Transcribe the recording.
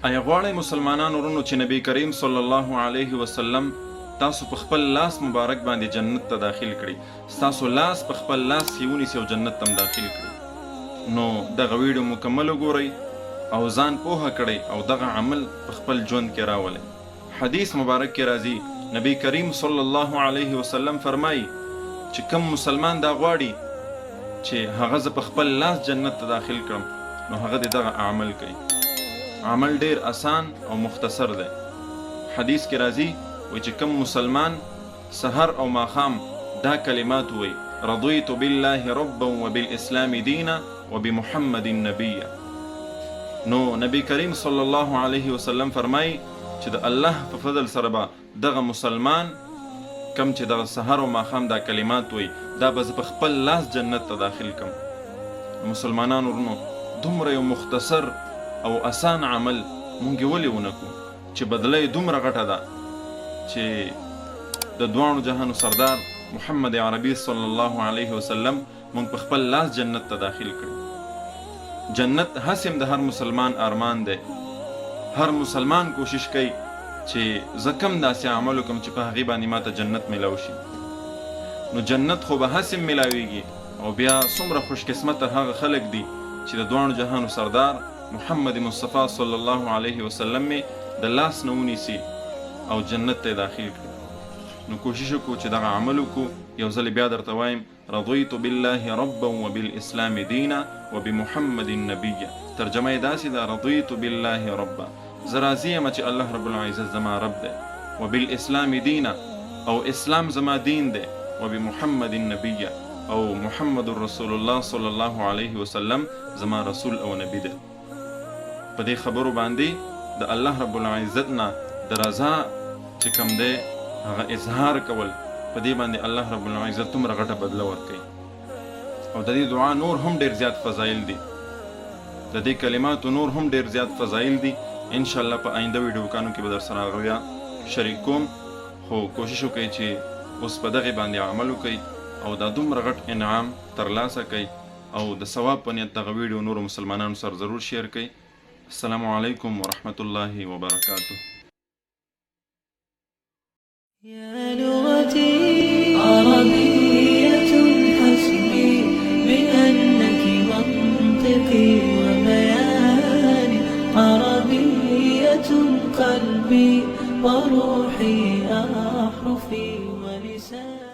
آیا غواړئ مسلمانانو ورونو چې نبی کریم صلی الله علیه وسلم تاسو په خپل لاس مبارک باندې جنت ته داخل کړي، ستاسو لاس په خپل لاس کې ونیسي او جنت ته داخل کړي؟ نو دغه ویډیو مکمل وګورئ او ځان پوهه کړئ او دغه عمل په خپل ژوند کې راولئ. حدیث مبارک کې راځي نبی کریم صلی الله علیه وسلم فرمایي چې کوم مسلمان دا غواړي چې هغه زه په خپل لاس جنت ته داخل کړم نو هغه دغه عمل کوي. عمل ډیر آسان او مختصر دی. حدیث کې راځي وایي چې کوم مسلمان سحر او ماښام دا کلمات وایي رضیت بالله ربا وبالاسلام دینا وبمحمد نبیا، نو نبی کریم صلی الله علیه وسلم فرمایي چې د الله په فضل سره به دغه مسلمان کم چې دغه سحر او ماښام دا کلمات وایي دا به زه په خپل لاس جنت ته داخل کړم. مسلمانانو ورونو دومره یو مختصر او آسان عمل مونږ ولې ونه کړو چې بدله یې دومره غټه ده چې د دواړو جهانو سردار محمد عربي صلی الله علیه وسلم مونږ په خپل لاس جنت ته داخل کړي. جنت هسې د هر مسلمان ارمان دی. هر مسلمان کوشش کوي چې زه کم داسې عمل وکړم چې په هغې باندې ماته جنت میلاو شي. نو جنت خو به هسې میلاویږي او بیا څومره خوش قسمته هغه خلک دي چې د دواړو جهانو سردار محمد مصطفی صلی الله علیه وسلم می د لاس نه ونیسي او جنت ته داخل کړي. نو کوشش وکړو چې دغه عمل وکړو. یو ځل بیا درته وایم رضیت بالله ربا وبالاسلام دینا وبمحمد نبیا. ترجمه یې داسې ده رضیت بالله ربا، زه راضي یم چې الله رب العزت زما رب دی، وبالاسلام دینا او اسلام زما دین دی، وبمحمد نبیا او محمد رسول الله صلی الله علیه وسلم زما رسول او نبی دی. په دې خبرو باندې د الله رب العزت نه د رضا چې کوم دی هغه اظهار کول، په دې باندې الله رب العزت دومره غټه بدله ورکوي. او د دې دعا نور هم ډیر زیات فضایل دي، د دې کلماتو نور هم ډیر زیات فضایل دي. انشاءالله په آینده ویډیوګانو کې به در سره هغه بیا شریک کوم. خو کوشش وکړئ چې اوس په دغې باندې عمل وکړئ او دا دومره غټ انعام ترلاسه کړئ او د ثواب په نیت دغه ویډیو نورو مسلمانانو سره ضرور شیر کړئ. السلام علیکم ورحمة الله وبرکاته. يا لغتي عربية حسبي بأنك منطقي وبياني، عربية قلبي وروحي أحرفي ولساني.